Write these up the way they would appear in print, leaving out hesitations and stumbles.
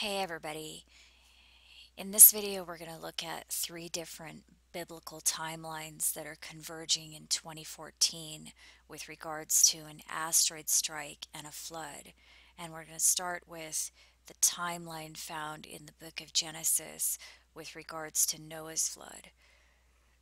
Hey everybody, in this video we're going to look at three different biblical timelines that are converging in 2014 with regards to an asteroid strike and a flood. And we're going to start with the timeline found in the book of Genesis with regards to Noah's flood.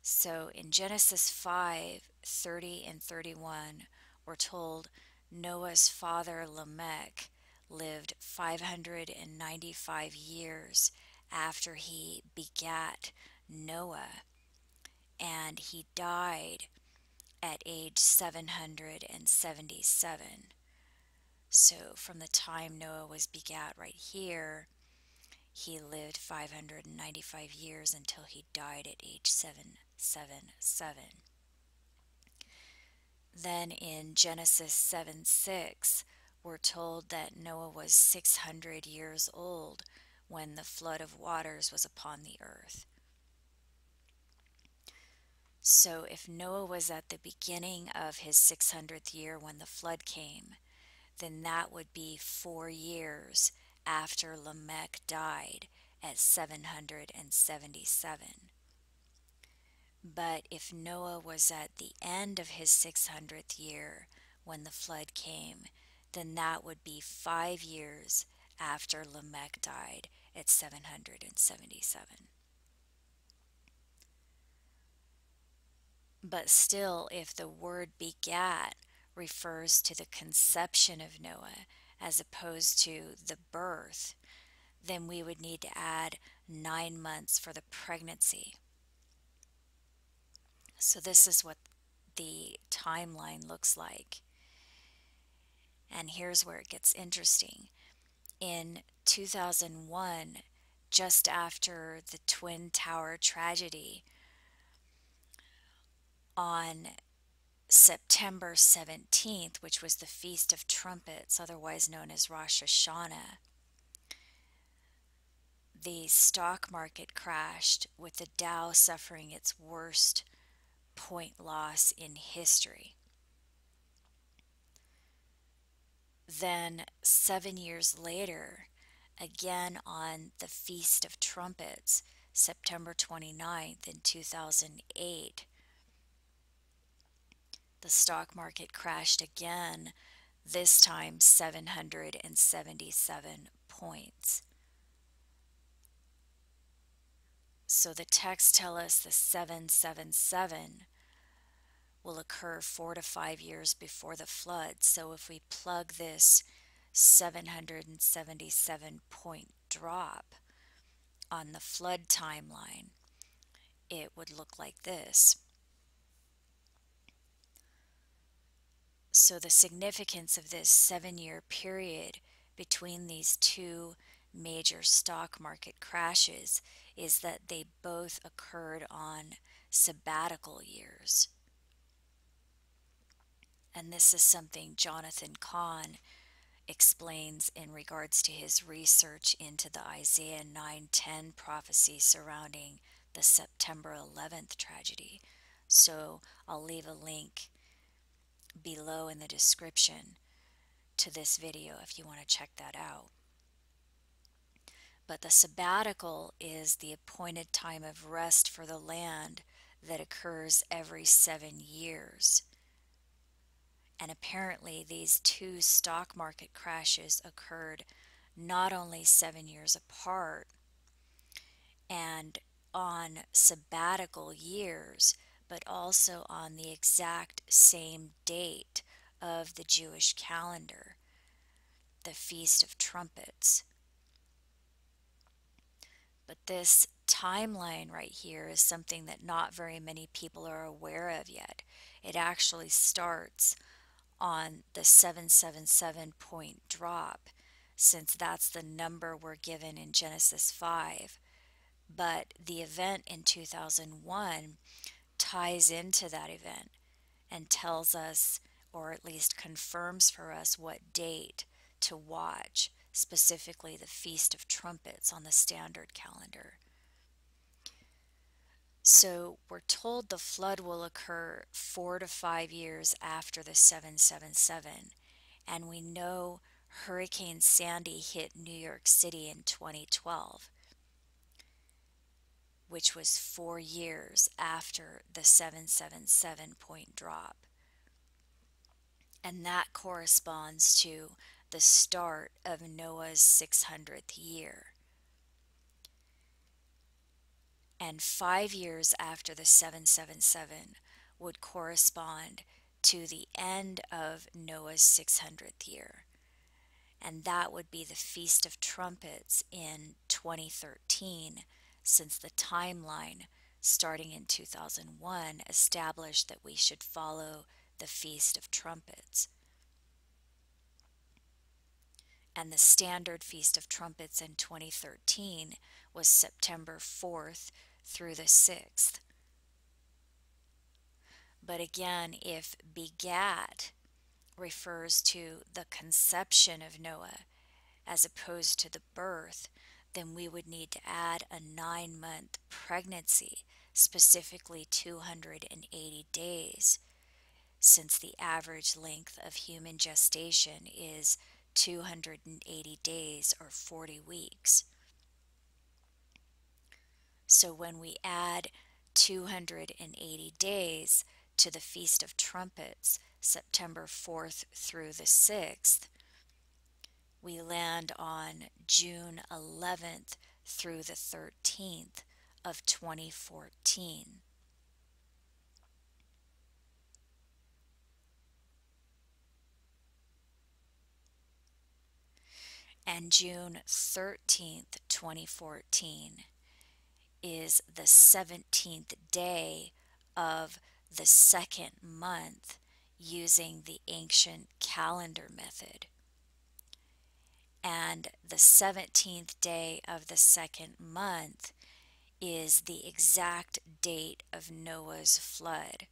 So in Genesis 5:30 and 31, we're told Noah's father Lamech lived 595 years after he begat Noah, and he died at age 777. So from the time Noah was begat right here, he lived 595 years until he died at age 777. Then in Genesis 7:6, we're told that Noah was 600 years old when the flood of waters was upon the earth. So if Noah was at the beginning of his 600th year when the flood came, then that would be 4 years after Lamech died at 777. But if Noah was at the end of his 600th year when the flood came, then that would be 5 years after Lamech died at 777. But still, if the word begat refers to the conception of Noah as opposed to the birth, then we would need to add 9 months for the pregnancy. So this is what the timeline looks like. And here's where it gets interesting. In 2001, just after the Twin Tower tragedy, on September 17th, which was the Feast of Trumpets, otherwise known as Rosh Hashanah, the stock market crashed, with the Dow suffering its worst point loss in history. Then 7 years later, again on the Feast of Trumpets, September 29th in 2008, the stock market crashed again, this time 777 points. So the texts tell us the 777 will occur 4 to 5 years before the flood. So if we plug this 777 point drop on the flood timeline, it would look like this. So the significance of this 7-year period between these two major stock market crashes is that they both occurred on sabbatical years. And this is something Jonathan Cahn explains in regards to his research into the Isaiah 9:10 prophecy surrounding the September 11th tragedy. So I'll leave a link below in the description to this video if you want to check that out. But the sabbatical is the appointed time of rest for the land that occurs every 7 years. And apparently these two stock market crashes occurred not only 7 years apart and on sabbatical years, but also on the exact same date of the Jewish calendar, the Feast of Trumpets. But this timeline right here is something that not very many people are aware of yet. It actually starts on the 777 point drop, since that's the number we're given in Genesis 5. But the event in 2001 ties into that event and tells us, or at least confirms for us, what date to watch, specifically the Feast of Trumpets on the standard calendar. So we're told the flood will occur 4 to 5 years after the 777, and we know Hurricane Sandy hit New York City in 2012, which was 4 years after the 777 point drop. And that corresponds to the start of Noah's 600th year. And 5 years after the 777 would correspond to the end of Noah's 600th year. And that would be the Feast of Trumpets in 2013, since the timeline starting in 2001 established that we should follow the Feast of Trumpets. And the standard Feast of Trumpets in 2013 was September 4th through the 6th. But again, if begat refers to the conception of Noah as opposed to the birth, then we would need to add a 9-month pregnancy, specifically 280 days, since the average length of human gestation is 280 days or 40 weeks. So when we add 280 days to the Feast of Trumpets, September 4th through the 6th, we land on June 11th through the 13th of 2014. And June 13th, 2014 is the 17th day of the second month using the ancient calendar method. And the 17th day of the second month is the exact date of Noah's flood.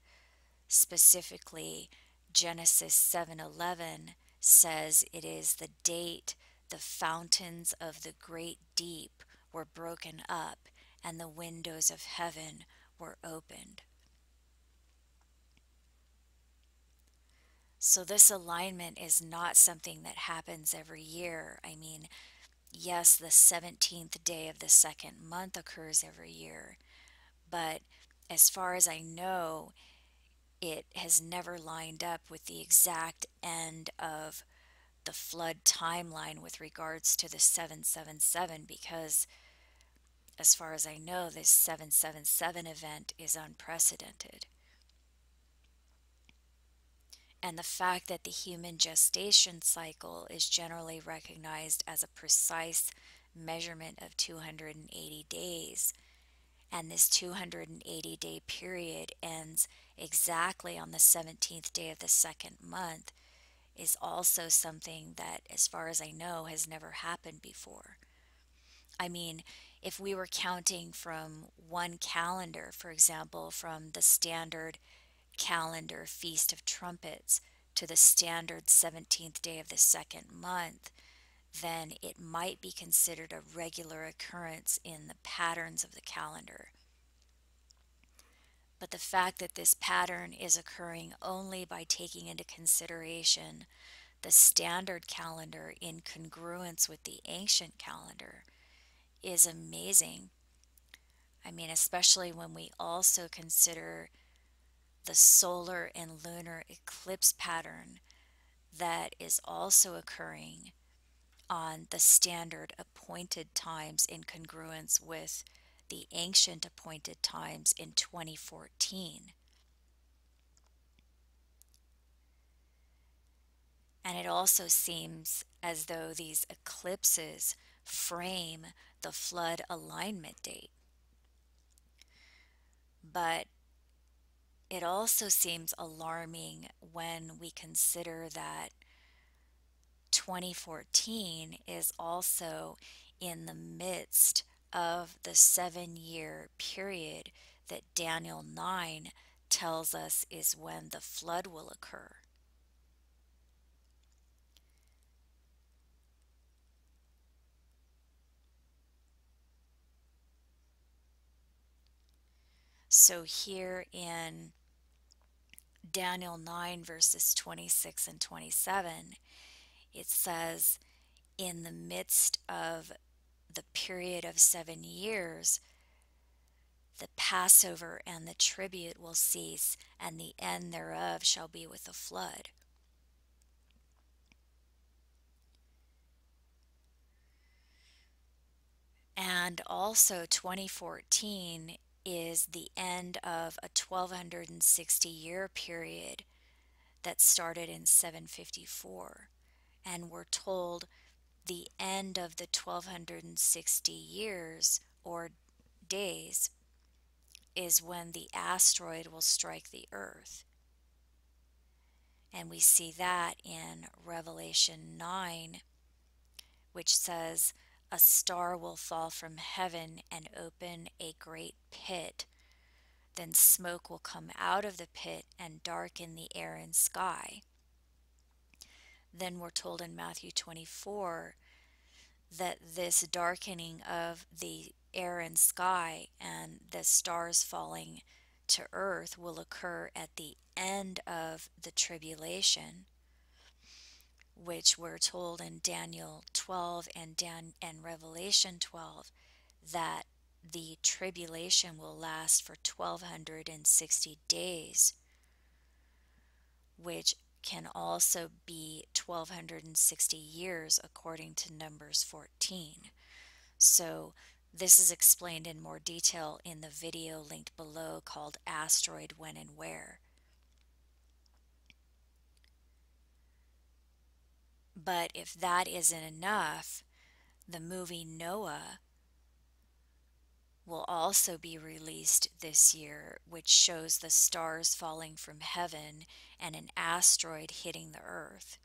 Specifically, Genesis 7:11 says it is the date the fountains of the great deep were broken up and the windows of heaven were opened. So this alignment is not something that happens every year. I mean, yes, the 17th day of the second month occurs every year, but as far as I know, it has never lined up with the exact end of the flood timeline with regards to the 777, because as far as I know, this 777 event is unprecedented. And the fact that the human gestation cycle is generally recognized as a precise measurement of 280 days, and this 280-day period ends exactly on the 17th day of the second month, is also something that, as far as I know, has never happened before. I mean, if we were counting from one calendar, for example, from the standard calendar Feast of Trumpets to the standard 17th day of the second month, then it might be considered a regular occurrence in the patterns of the calendar. But the fact that this pattern is occurring only by taking into consideration the standard calendar in congruence with the ancient calendar is amazing. I mean, especially when we also consider the solar and lunar eclipse pattern that is also occurring on the standard appointed times in congruence with the ancient appointed times in 2014. And it also seems as though these eclipses frame the flood alignment date. But it also seems alarming when we consider that 2014 is also in the midst of the 7-year period that Daniel 9 tells us is when the flood will occur. So here in Daniel 9 verses 26 and 27, It says, in the midst of the period of 7 years, the Passover and the tribute will cease, and the end thereof shall be with a flood. And also, 2014 is the end of a 1260-year period that started in 754. And we're told the end of the 1260 years or days is when the asteroid will strike the earth. And we see that in Revelation 9, which says, a star will fall from heaven and open a great pit. Then smoke will come out of the pit and darken the air and sky. Then we're told in Matthew 24 that this darkening of the air and sky and the stars falling to earth will occur at the end of the tribulation, which we're told in Daniel 12 and Revelation 12 that the tribulation will last for 1260 days, which can also be 1260 years according to Numbers 14. So this is explained in more detail in the video linked below called Asteroid, When and Where. But if that isn't enough, the movie Noah will also be released this year, which shows the stars falling from heaven and an asteroid hitting the earth.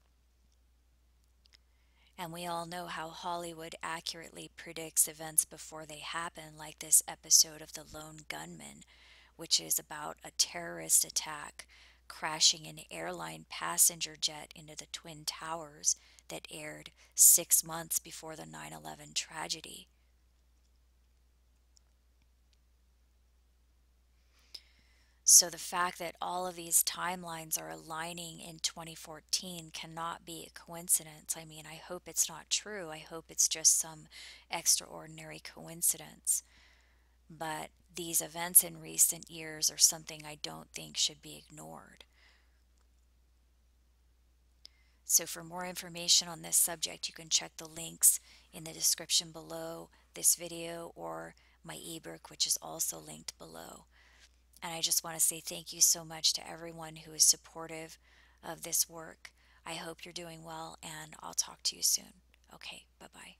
And we all know how Hollywood accurately predicts events before they happen, like this episode of The Lone Gunman, which is about a terrorist attack crashing an airline passenger jet into the Twin Towers that aired 6 months before the 9/11 tragedy. So the fact that all of these timelines are aligning in 2014 cannot be a coincidence. I mean, I hope it's not true. I hope it's just some extraordinary coincidence. But these events in recent years are something I don't think should be ignored. So for more information on this subject, you can check the links in the description below this video or my ebook, which is also linked below. And I just want to say thank you so much to everyone who is supportive of this work. I hope you're doing well, and I'll talk to you soon. Okay, bye-bye.